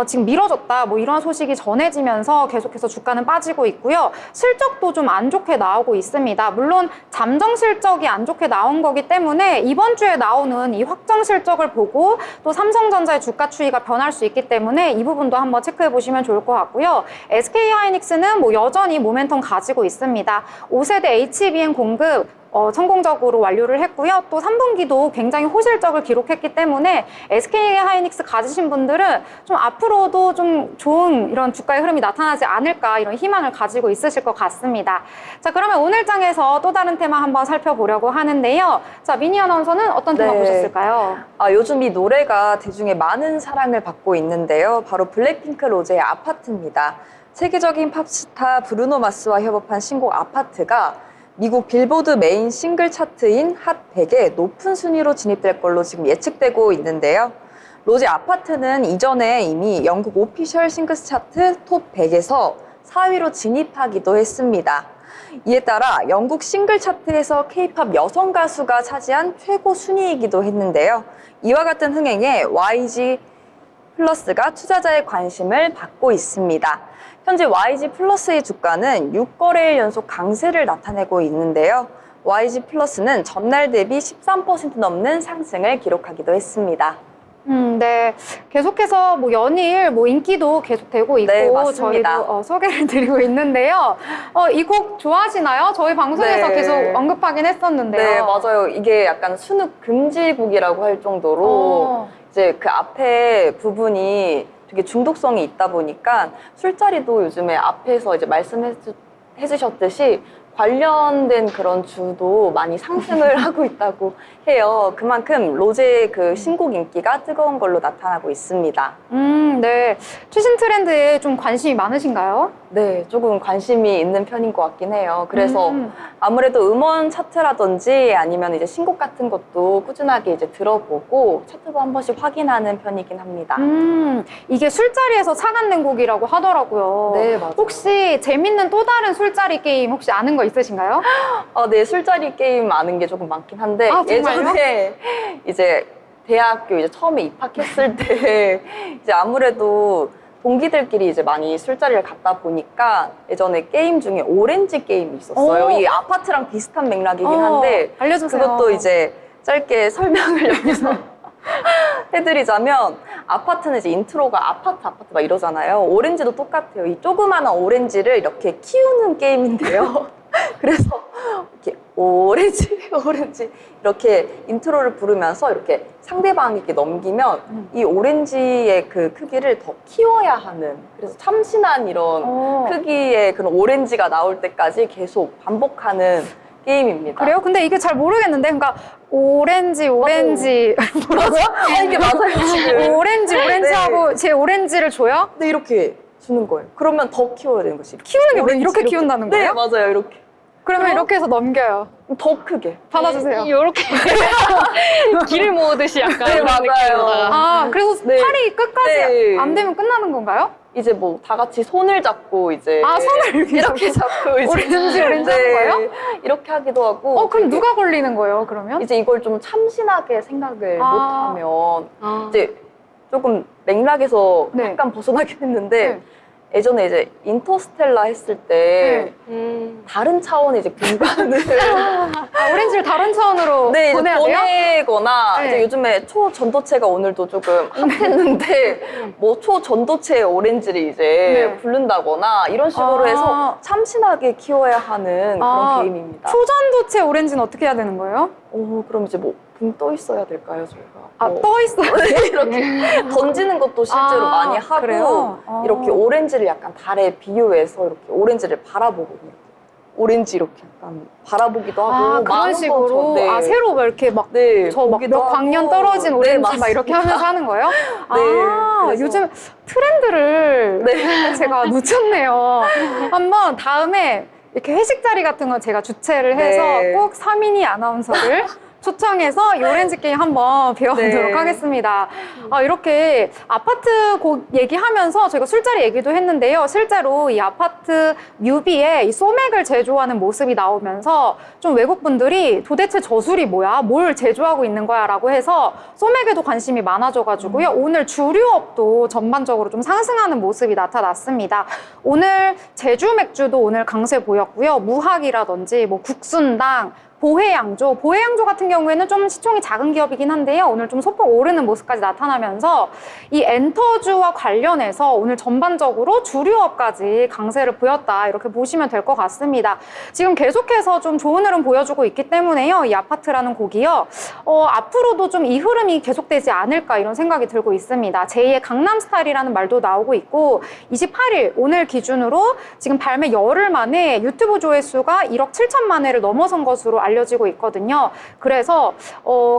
지금 미뤄졌다 뭐 이런 소식이 전해지면서 계속해서 주가는 빠지고 있고요. 실적도 좀 안 좋게 나오고 있습니다. 물론 잠정 실적이 안 좋게 나온 거기 때문에 이번 주에 나오는 이 확정 실적을 보고 또 삼성전자의 주가 추이가 변할 수 있기 때문에 이 부분도 한번 체크해 보시면 좋을 것 같고요. SK하이닉스는 뭐 여전히 모멘텀 가지고 있습니다. 5세대 HBM 공급 성공적으로 완료를 했고요. 또 3분기도 굉장히 호실적을 기록했기 때문에 SK하이닉스 가지신 분들은 좀 앞으로도 좀 좋은 이런 주가의 흐름이 나타나지 않을까 이런 희망을 가지고 있으실 것 같습니다. 자, 그러면 오늘 장에서 또 다른 테마 한번 살펴보려고 하는데요. 자, 미니 아나운서는 어떤 테마 보셨을까요? 요즘 이 노래가 대중의 많은 사랑을 받고 있는데요. 바로 블랙핑크 로제의 아파트입니다. 세계적인 팝스타 브루노 마스와 협업한 신곡 아파트가 미국 빌보드 메인 싱글 차트인 핫 100에 높은 순위로 진입될 걸로 지금 예측되고 있는데요. 로제 아파트는 이전에 이미 영국 오피셜 싱글스 차트 톱 100에서 4위로 진입하기도 했습니다. 이에 따라 영국 싱글 차트에서 K-팝 여성 가수가 차지한 최고 순위이기도 했는데요. 이와 같은 흥행에 YG 플러스가 투자자의 관심을 받고 있습니다. 현재 YG 플러스의 주가는 6거래일 연속 강세를 나타내고 있는데요. YG 플러스는 전날 대비 13% 넘는 상승을 기록하기도 했습니다. 네. 계속해서 뭐 연일 뭐 인기도 계속되고 있고 네, 맞습니다. 저희도 소개를 드리고 있는데요. 이 곡 좋아하시나요? 저희 방송에서 네. 계속 언급하긴 했었는데요. 네, 맞아요. 이게 약간 순욱 금지곡이라고 할 정도로 이제 그 앞에 부분이 되게 중독성이 있다 보니까 술자리도 요즘에 앞에서 이제 말씀해 해주셨듯이 관련된 그런 주도 많이 상승을 하고 있다고 해요. 그만큼 로제의 그 신곡 인기가 뜨거운 걸로 나타나고 있습니다. 네. 최신 트렌드에 좀 관심이 많으신가요? 네, 조금 관심이 있는 편인 것 같긴 해요. 그래서 음. 아무래도 음원 차트라든지 아니면 이제 신곡 같은 것도 꾸준하게 이제 들어보고 차트도 한 번씩 확인하는 편이긴 합니다. 이게 술자리에서 차간된 곡이라고 하더라고요. 네, 맞아요. 혹시 재밌는 또 다른 술자리 게임 혹시 아는 거 있으신가요? 네, 술자리 게임 아는 게 조금 많긴 한데 아, 정말요? 예전에 이제 대학교 이제 처음에 입학했을 때 이제 아무래도 동기들끼리 이제 많이 술자리를 갔다 보니까 예전에 게임 중에 오렌지 게임이 있었어요. 오. 이 아파트랑 비슷한 맥락이긴 한데 알려주세요. 그것도 이제 짧게 설명을 여기서 해드리자면 아파트는 이제 인트로가 아파트 막 이러잖아요. 오렌지도 똑같아요. 이 조그마한 오렌지를 이렇게 키우는 게임인데요. 그래서 이렇게 오렌지 이렇게 인트로를 부르면서 이렇게 상대방에게 넘기면 이 오렌지의 그 크기를 더 키워야 하는, 그래서 참신한 이런 크기의 그런 오렌지가 나올 때까지 계속 반복하는 게임입니다. 그래요? 근데 이게 잘 모르겠는데, 그러니까 오렌지 뭐라고요? 이게 맞아요 지금. 오렌지 하고 제 오렌지를 줘요? 네, 이렇게 주는 거예요. 그러면 더 키워야 되는 거지. 키우는 게 왜 오렌지 이렇게 키운다는 네, 거예요? 맞아요. 이렇게. 그러면 이렇게 해서 넘겨요. 더 크게. 받아주세요. 이렇게 길을 모으듯이 약간 네, 그런 맞아요. 느낌으로다가. 아, 그래서 네. 팔이 끝까지 네. 안 되면 끝나는 건가요? 이제 뭐 다 같이 손을 잡고 이제 아, 손을 이렇게 잡고 이제 오렌지 하는 거예요? 이렇게 하기도 하고. 그럼 되게 누가 걸리는 거예요, 그러면? 이제 이걸 좀 참신하게 생각을 아. 못하면 아. 이제 조금 맥락에서 네. 약간 벗어나긴 했는데 네. 예전에 이제 인터스텔라 했을 때 다른 차원의 이제 공간을 오렌지를 다른 차원으로 네, 이제 보내야 돼요? 보내거나 네. 이제 요즘에 초전도체가 오늘도 조금 핫했는데 뭐 초전도체 오렌지를 이제 네. 부른다거나 이런 식으로 아. 해서 참신하게 키워야 하는 그런 아, 게임입니다. 초전도체 오렌지는 어떻게 해야 되는 거예요? 그럼 이제 뭐 붕 떠 있어야 될까요, 저희가? 아, 뭐 떠 있어요. 이렇게 던지는 것도 실제로 아, 많이 하고 그래요? 이렇게 오렌지를 약간 달에 비유해서 이렇게 오렌지를 바라보거든요. 오렌지 이렇게 약간 바라보기도 하고 아, 그런 마음껏 식으로. 네. 아, 새로 막 이렇게 막 네, 저 막 보기도 몇 광년 하고. 떨어진 네, 오렌지 막 맞습니다. 이렇게 하면서 하는 거예요? 아, 그래서- 요즘 트렌드를 제가 놓쳤네요. 한번 다음에 이렇게 회식 자리 같은 거 제가 주최를 해서 네. 꼭 서민이 아나운서를 초청해서 이 오렌지 게임 한번 배워보도록 네. 하겠습니다. 이렇게 아파트 곡 얘기하면서 저희가 술자리 얘기도 했는데요. 실제로 이 아파트 뮤비에 이 소맥을 제조하는 모습이 나오면서 좀 외국분들이 도대체 저술이 뭐야? 뭘 제조하고 있는 거야? 라고 해서 소맥에도 관심이 많아져가지고요. 오늘 주류업도 전반적으로 좀 상승하는 모습이 나타났습니다. 오늘 제주 맥주도 오늘 강세 보였고요. 무학이라든지 뭐 국순당, 보혜양조 같은 경우에는 좀 시총이 작은 기업이긴 한데요. 오늘 좀 소폭 오르는 모습까지 나타나면서 이 엔터주와 관련해서 오늘 전반적으로 주류업까지 강세를 보였다. 이렇게 보시면 될 것 같습니다. 지금 계속해서 좀 좋은 흐름 보여주고 있기 때문에요. 이 아파트라는 곡이요. 앞으로도 좀 이 흐름이 계속되지 않을까 이런 생각이 들고 있습니다. 제2의 강남스타일이라는 말도 나오고 있고 28일 오늘 기준으로 지금 발매 열흘 만에 유튜브 조회수가 1억 7천만 회를 넘어선 것으로 알려지고 있거든요. 그래서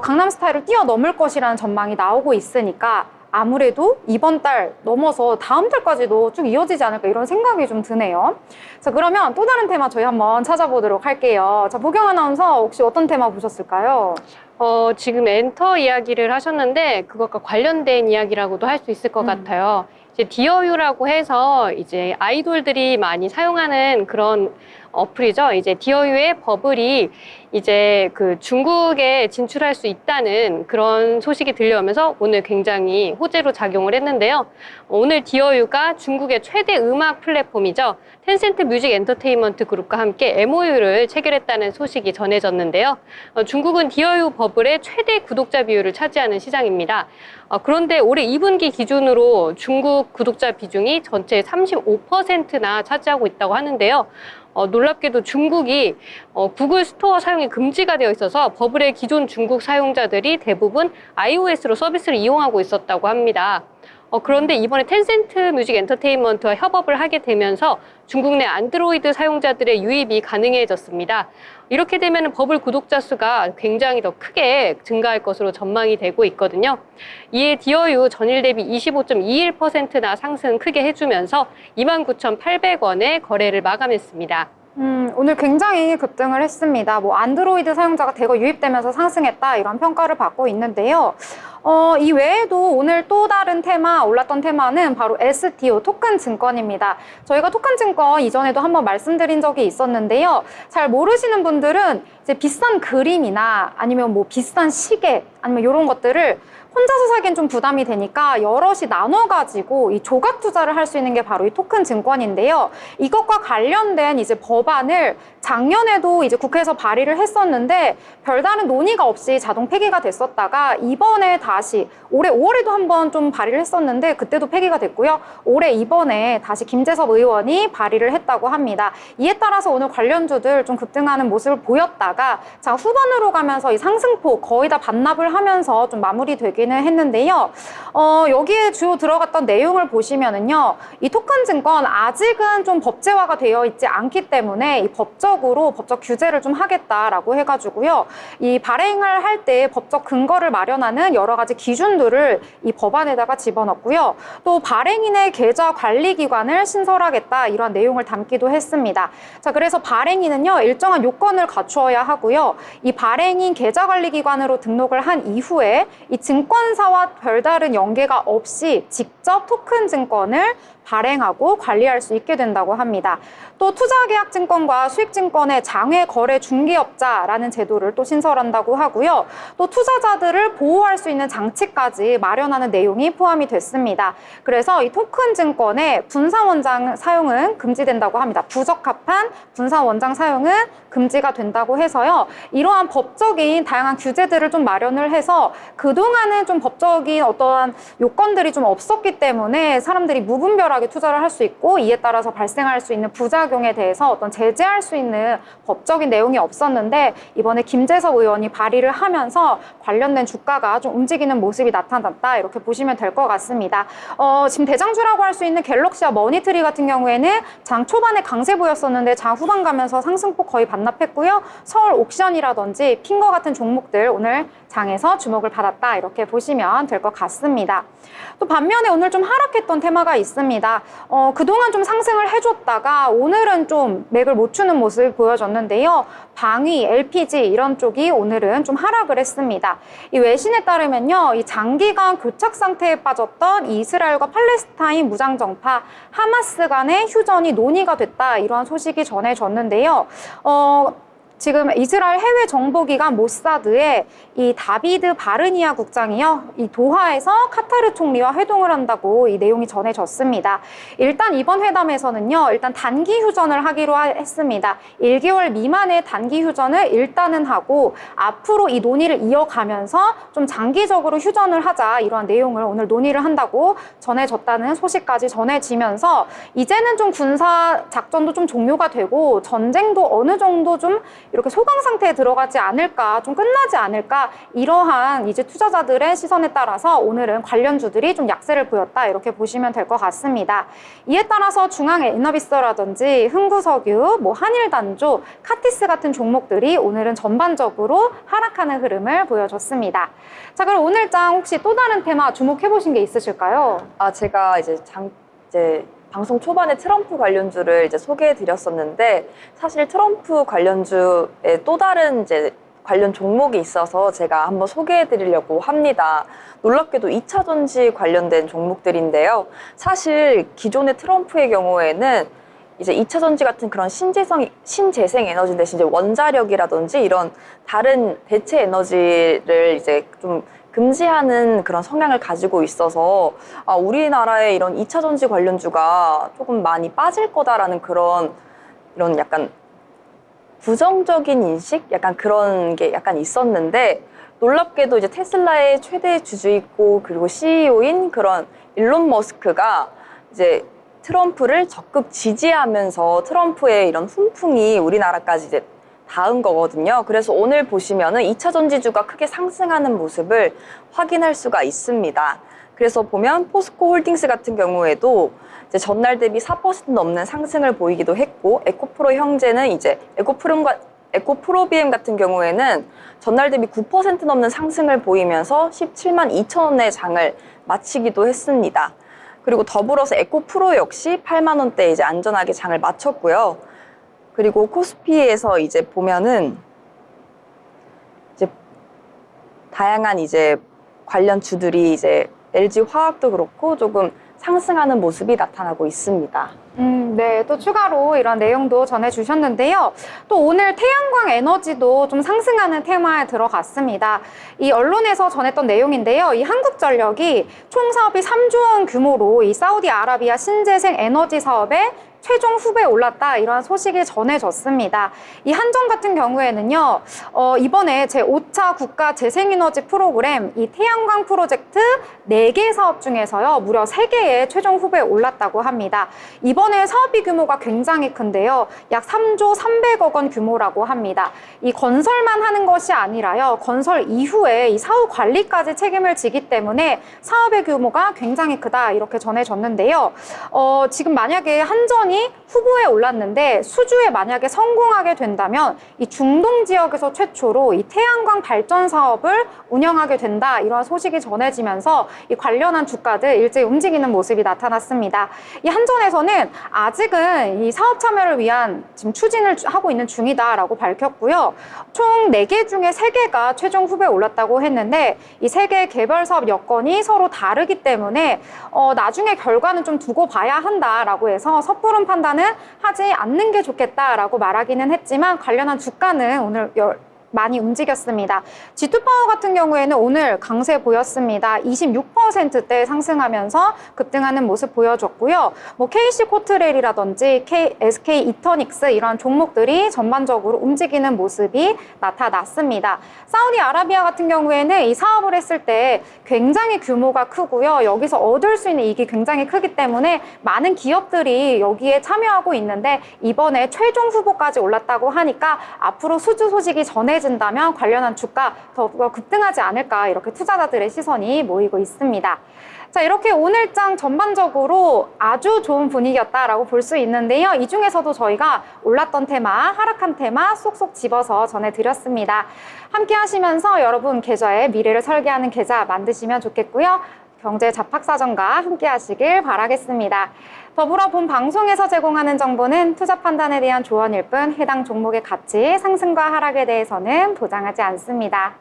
강남스타일을 뛰어넘을 것이라는 전망이 나오고 있으니까 아무래도 이번 달 넘어서 다음 달까지도 쭉 이어지지 않을까 이런 생각이 좀 드네요. 자, 그러면 또 다른 테마 저희 한번 찾아보도록 할게요. 자, 보경 아나운서 혹시 어떤 테마 보셨을까요? 지금 엔터 이야기를 하셨는데 그것과 관련된 이야기라고도 할 수 있을 것 같아요. 이제 디어유라고 해서 이제 아이돌들이 많이 사용하는 그런 어플이죠. 이제 디어유의 버블이 이제 그 중국에 진출할 수 있다는 그런 소식이 들려오면서 오늘 굉장히 호재로 작용을 했는데요. 오늘 디어유가 중국의 최대 음악 플랫폼이죠. 텐센트 뮤직 엔터테인먼트 그룹과 함께 MOU를 체결했다는 소식이 전해졌는데요. 중국은 디어유 버블의 최대 구독자 비율을 차지하는 시장입니다. 그런데 올해 2분기 기준으로 중국 구독자 비중이 전체의 35%나 차지하고 있다고 하는데요. 놀랍게도 중국이 구글 스토어 사용이 금지가 되어 있어서 버블의 기존 중국 사용자들이 대부분 iOS로 서비스를 이용하고 있었다고 합니다. 그런데 이번에 텐센트 뮤직 엔터테인먼트와 협업을 하게 되면서 중국 내 안드로이드 사용자들의 유입이 가능해졌습니다. 이렇게 되면 버블 구독자 수가 굉장히 더 크게 증가할 것으로 전망이 되고 있거든요. 이에 디어유 전일 대비 25.21%나 상승 크게 해주면서 29,800원에 거래를 마감했습니다. 오늘 굉장히 급등을 했습니다. 뭐 안드로이드 사용자가 대거 유입되면서 상승했다 이런 평가를 받고 있는데요. 이 외에도 오늘 또 다른 테마, 올랐던 테마는 바로 STO, 토큰 증권입니다. 저희가 토큰 증권 이전에도 한번 말씀드린 적이 있었는데요. 잘 모르시는 분들은 이제 비싼 그림이나 아니면 뭐 비싼 시계 아니면 이런 것들을 혼자서 사기엔 좀 부담이 되니까 여럿이 나눠가지고 이 조각 투자를 할 수 있는 게 바로 이 토큰 증권인데요. 이것과 관련된 이제 법안을 작년에도 이제 국회에서 발의를 했었는데 별다른 논의가 없이 자동 폐기가 됐었다가 이번에 다시 올해 5월에도 한번 좀 발의를 했었는데 그때도 폐기가 됐고요. 올해 이번에 다시 김재섭 의원이 발의를 했다고 합니다. 이에 따라서 오늘 관련주들 좀 급등하는 모습을 보였다가 자 후반으로 가면서 이 상승폭 거의 다 반납을 하면서 좀 마무리되기는 했는데요. 여기에 주요 들어갔던 내용을 보시면은요. 이 토큰 증권 아직은 좀 법제화가 되어 있지 않기 때문에 이 법적 규제를 좀 하겠다라고 해가지고요. 이 발행을 할 때 법적 근거를 마련하는 여러 가지 기준들을 이 법안에다가 집어넣고요. 또 발행인의 계좌 관리 기관을 신설하겠다 이런 내용을 담기도 했습니다. 자, 그래서 발행인은요 일정한 요건을 갖추어야 하고요. 이 발행인 계좌 관리 기관으로 등록을 한 이후에 이 증권사와 별다른 연계가 없이 직접 토큰 증권을 발행하고 관리할 수 있게 된다고 합니다. 또 투자계약증권과 수익증권의 장외 거래 중개업자라는 제도를 또 신설한다고 하고요. 또 투자자들을 보호할 수 있는 장치까지 마련하는 내용이 포함이 됐습니다. 그래서 이 토큰 증권의 분산원장 사용은 금지된다고 합니다. 부적합한 분산원장 사용은 금지가 된다고 해서요. 이러한 법적인 다양한 규제들을 좀 마련을 해서 그동안은 좀 법적인 어떠한 요건들이 좀 없었기 때문에 사람들이 무분별하게 투자를 할 수 있고 이에 따라서 발생할 수 있는 부작용에 대해서 어떤 제재할 수 있는 법적인 내용이 없었는데 이번에 김재섭 의원이 발의를 하면서 관련된 주가가 좀 움직이는 모습이 나타났다 이렇게 보시면 될 것 같습니다. 지금 대장주라고 할 수 있는 갤럭시와 머니트리 같은 경우에는 장 초반에 강세 보였었는데 장 후반 가면서 상승폭 거의 반납했고요. 서울 옥션이라든지 핑거 같은 종목들 오늘 장에서 주목을 받았다 이렇게 보시면 될 것 같습니다. 또 반면에 오늘 좀 하락했던 테마가 있습니다. 그동안 좀 상승을 해줬다가 오늘은 좀 맥을 못 추는 모습을 보여줬는데요. 방위, LPG 이런 쪽이 오늘은 좀 하락을 했습니다. 이 외신에 따르면요, 이 장기간 교착 상태에 빠졌던 이스라엘과 팔레스타인 무장정파 하마스 간의 휴전이 논의가 됐다 이러한 소식이 전해졌는데요. 지금 이스라엘 해외 정보기관 모사드의 이 다비드 바르니아 국장이요. 이 도하에서 카타르 총리와 회동을 한다고 이 내용이 전해졌습니다. 일단 이번 회담에서는요. 일단 단기 휴전을 하기로 했습니다. 1개월 미만의 단기 휴전을 일단은 하고 앞으로 이 논의를 이어가면서 좀 장기적으로 휴전을 하자 이러한 내용을 오늘 논의를 한다고 전해졌다는 소식까지 전해지면서 이제는 좀 군사 작전도 좀 종료가 되고 전쟁도 어느 정도 좀 이렇게 소강 상태에 들어가지 않을까, 좀 끝나지 않을까 이러한 이제 투자자들의 시선에 따라서 오늘은 관련주들이 좀 약세를 보였다 이렇게 보시면 될 것 같습니다. 이에 따라서 중앙에너비스라든지 흥구석유, 뭐 한일단조, 카티스 같은 종목들이 오늘은 전반적으로 하락하는 흐름을 보여줬습니다. 자, 그럼 오늘장 혹시 또 다른 테마 주목해 보신 게 있으실까요? 제가 이제 방송 초반에 트럼프 관련주를 이제 소개해 드렸었는데 사실 트럼프 관련주에 또 다른 이제 관련 종목이 있어서 제가 한번 소개해 드리려고 합니다. 놀랍게도 2차 전지 관련된 종목들인데요. 사실 기존의 트럼프의 경우에는 이제 2차 전지 같은 그런 신재생 에너지 대신 이제 원자력이라든지 이런 다른 대체 에너지를 이제 좀 금지하는 그런 성향을 가지고 있어서 우리나라의 이런 2차 전지 관련주가 조금 많이 빠질 거다라는 이런 약간 부정적인 인식? 약간 그런 게 약간 있었는데 놀랍게도 이제 테슬라의 최대 주주이고 그리고 CEO인 그런 일론 머스크가 이제 트럼프를 적극 지지하면서 트럼프의 이런 훈풍이 우리나라까지 이제 닿은 거거든요. 그래서 오늘 보시면은 2차 전지주가 크게 상승하는 모습을 확인할 수가 있습니다. 그래서 보면 포스코 홀딩스 같은 경우에도 이제 전날 대비 4% 넘는 상승을 보이기도 했고, 에코프로 형제는 이제 에코프로비엠 같은 경우에는 전날 대비 9% 넘는 상승을 보이면서 17만 2천 원의 장을 마치기도 했습니다. 그리고 더불어서 에코프로 역시 8만 원대에 이제 안전하게 장을 마쳤고요. 그리고 코스피에서 이제 보면은 이제 다양한 이제 관련 주들이 이제 LG 화학도 그렇고 조금 상승하는 모습이 나타나고 있습니다. 네. 또 추가로 이런 내용도 전해주셨는데요. 또 오늘 태양광 에너지도 좀 상승하는 테마에 들어갔습니다. 이 언론에서 전했던 내용인데요. 이 한국전력이 총 사업이 3조 원 규모로 이 사우디아라비아 신재생 에너지 사업에 최종 후보에 올랐다, 이러한 소식이 전해졌습니다. 이 한전 같은 경우에는요, 이번에 제5차 국가 재생에너지 프로그램 이 태양광 프로젝트 4개 사업 중에서요, 무려 3개의 최종 후보에 올랐다고 합니다. 이번에 사업비 규모가 굉장히 큰데요, 약 3조 300억 원 규모라고 합니다. 이 건설만 하는 것이 아니라요, 건설 이후에 이 사후 관리까지 책임을 지기 때문에 사업의 규모가 굉장히 크다, 이렇게 전해졌는데요. 지금 만약에 한전이 후보에 올랐는데 수주에 만약에 성공하게 된다면 이 중동 지역에서 최초로 이 태양광 발전 사업을 운영하게 된다, 이러한 소식이 전해지면서 이 관련한 주가들 일제히 움직이는 모습이 나타났습니다. 이 한전에서는 아직은 이 사업 참여를 위한 지금 추진을 하고 있는 중이다라고 밝혔고요. 총 4개 중에 3개가 최종 후보에 올랐다고 했는데 이 3개의 개별 사업 여건이 서로 다르기 때문에 나중에 결과는 좀 두고 봐야 한다라고 해서 섣부른 판단은 하지 않는 게 좋겠다라고 말하기는 했지만 관련한 주가는 오늘 많이 움직였습니다. G2파워 같은 경우에는 오늘 강세 보였습니다. 26%대 상승하면서 급등하는 모습 보여줬고요. 뭐 KC 코트레일이라든지 SK 이터닉스 이런 종목들이 전반적으로 움직이는 모습이 나타났습니다. 사우디아라비아 같은 경우에는 이 사업을 했을 때 굉장히 규모가 크고요. 여기서 얻을 수 있는 이익이 굉장히 크기 때문에 많은 기업들이 여기에 참여하고 있는데 이번에 최종 후보까지 올랐다고 하니까 앞으로 수주 소식이 전해진다면 관련한 주가 더 급등하지 않을까, 이렇게 투자자들의 시선이 모이고 있습니다. 자, 이렇게 오늘장 전반적으로 아주 좋은 분위기였다라고 볼 수 있는데요. 이 중에서도 저희가 올랐던 테마, 하락한 테마 쏙쏙 집어서 전해드렸습니다. 함께 하시면서 여러분 계좌의 미래를 설계하는 계좌 만드시면 좋겠고요. 경제 잡학사전과 함께 하시길 바라겠습니다. 더불어 본 방송에서 제공하는 정보는 투자 판단에 대한 조언일 뿐 해당 종목의 가치, 상승과 하락에 대해서는 보장하지 않습니다.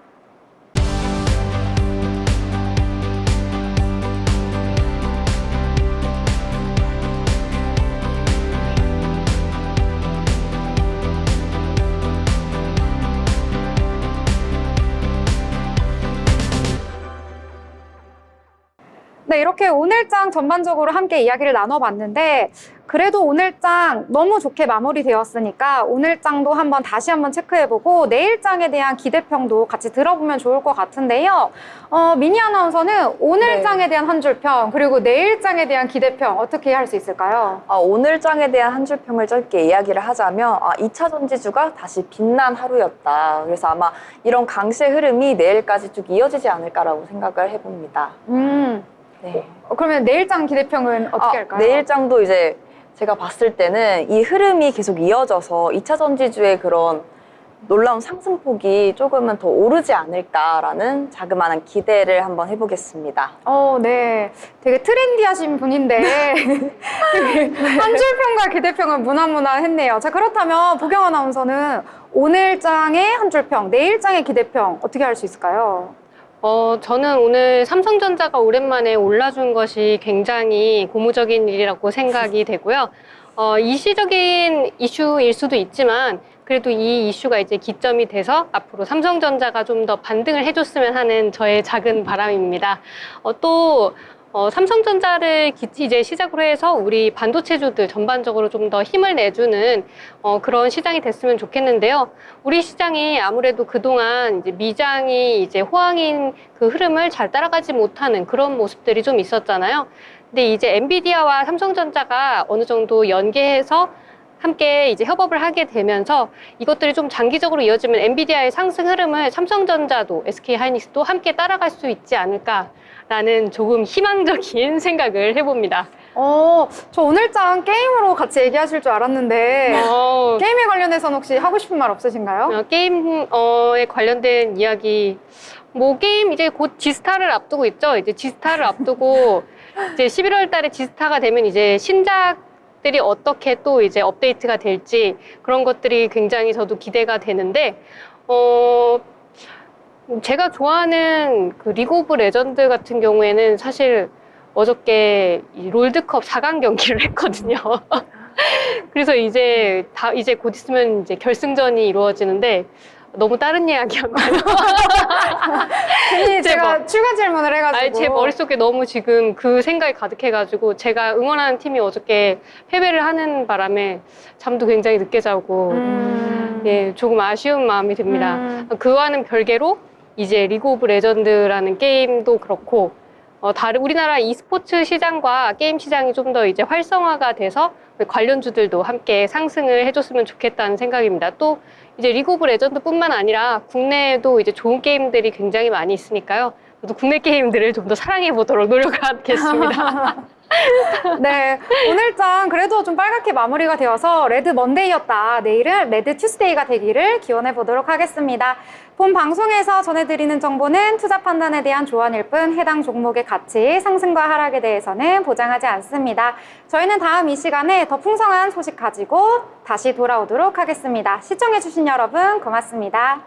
네, 이렇게 오늘장 전반적으로 함께 이야기를 나눠봤는데 그래도 오늘장 너무 좋게 마무리되었으니까 오늘장도 다시 한번 체크해보고 내일장에 대한 기대평도 같이 들어보면 좋을 것 같은데요. 미니 아나운서는 오늘장에 대한 한 줄평 그리고 내일장에 대한 기대평 어떻게 할 수 있을까요? 오늘장에 대한 한 줄평을 짧게 이야기를 하자면 2차 전지주가 다시 빛난 하루였다. 그래서 아마 이런 강세 흐름이 내일까지 쭉 이어지지 않을까라고 생각을 해봅니다. 네. 그러면 내일장 기대평은 어떻게 할까요? 내일장도 이제 제가 봤을 때는 이 흐름이 계속 이어져서 2차 전지주의 그런 놀라운 상승폭이 조금은 더 오르지 않을까라는 자그마한 기대를 한번 해보겠습니다. 네. 되게 트렌디하신 분인데 한 줄평과 기대평은 무난무난했네요. 자, 그렇다면 보경 아나운서는 오늘장의 한 줄평, 내일장의 기대평 어떻게 할 수 있을까요? 저는 오늘 삼성전자가 오랜만에 올라준 것이 굉장히 고무적인 일이라고 생각이 되고요. 일시적인 이슈일 수도 있지만 그래도 이 이슈가 이제 기점이 돼서 앞으로 삼성전자가 좀 더 반등을 해줬으면 하는 저의 작은 바람입니다. 또 삼성전자를 이제 시작으로 해서 우리 반도체주들 전반적으로 좀 더 힘을 내주는 그런 시장이 됐으면 좋겠는데요. 우리 시장이 아무래도 그동안 이제 미장이 이제 호황인 그 흐름을 잘 따라가지 못하는 그런 모습들이 좀 있었잖아요. 근데 이제 엔비디아와 삼성전자가 어느 정도 연계해서 함께 이제 협업을 하게 되면서 이것들이 좀 장기적으로 이어지면 엔비디아의 상승 흐름을 삼성전자도 SK 하이닉스도 함께 따라갈 수 있지 않을까라는 조금 희망적인 생각을 해봅니다. 저 오늘장 게임으로 같이 얘기하실 줄 알았는데 게임에 관련해서는 혹시 하고 싶은 말 없으신가요? 게임에 관련된 이야기, 뭐 게임 이제 곧 지스타를 앞두고 있죠. 이제 지스타를 앞두고 이제 11월 달에 지스타가 되면 이제 신작들이 어떻게 또 이제 업데이트가 될지 그런 것들이 굉장히 저도 기대가 되는데, 제가 좋아하는 그 리그 오브 레전드 같은 경우에는 사실 어저께 이 롤드컵 4강 경기를 했거든요. 그래서 이제 곧 있으면 이제 결승전이 이루어지는데 너무 다른 이야기였나요? 괜히 제가 추가 질문을 해가지고. 제 머릿속에 너무 지금 그 생각이 가득해가지고 제가 응원하는 팀이 어저께 패배를 하는 바람에 잠도 굉장히 늦게 자고 예, 조금 아쉬운 마음이 듭니다. 그와는 별개로 이제 리그 오브 레전드라는 게임도 그렇고 다른 우리나라 e스포츠 시장과 게임 시장이 좀 더 이제 활성화가 돼서 관련주들도 함께 상승을 해줬으면 좋겠다는 생각입니다. 또 이제 리그 오브 레전드뿐만 아니라 국내에도 이제 좋은 게임들이 굉장히 많이 있으니까요. 저도 국내 게임들을 좀 더 사랑해 보도록 노력하겠습니다. 네, 오늘장 그래도 좀 빨갛게 마무리가 되어서 레드 먼데이였다. 내일은 레드 튜스데이가 되기를 기원해 보도록 하겠습니다. 본 방송에서 전해드리는 정보는 투자 판단에 대한 조언일 뿐 해당 종목의 가치, 상승과 하락에 대해서는 보장하지 않습니다. 저희는 다음 이 시간에 더 풍성한 소식 가지고 다시 돌아오도록 하겠습니다. 시청해주신 여러분 고맙습니다.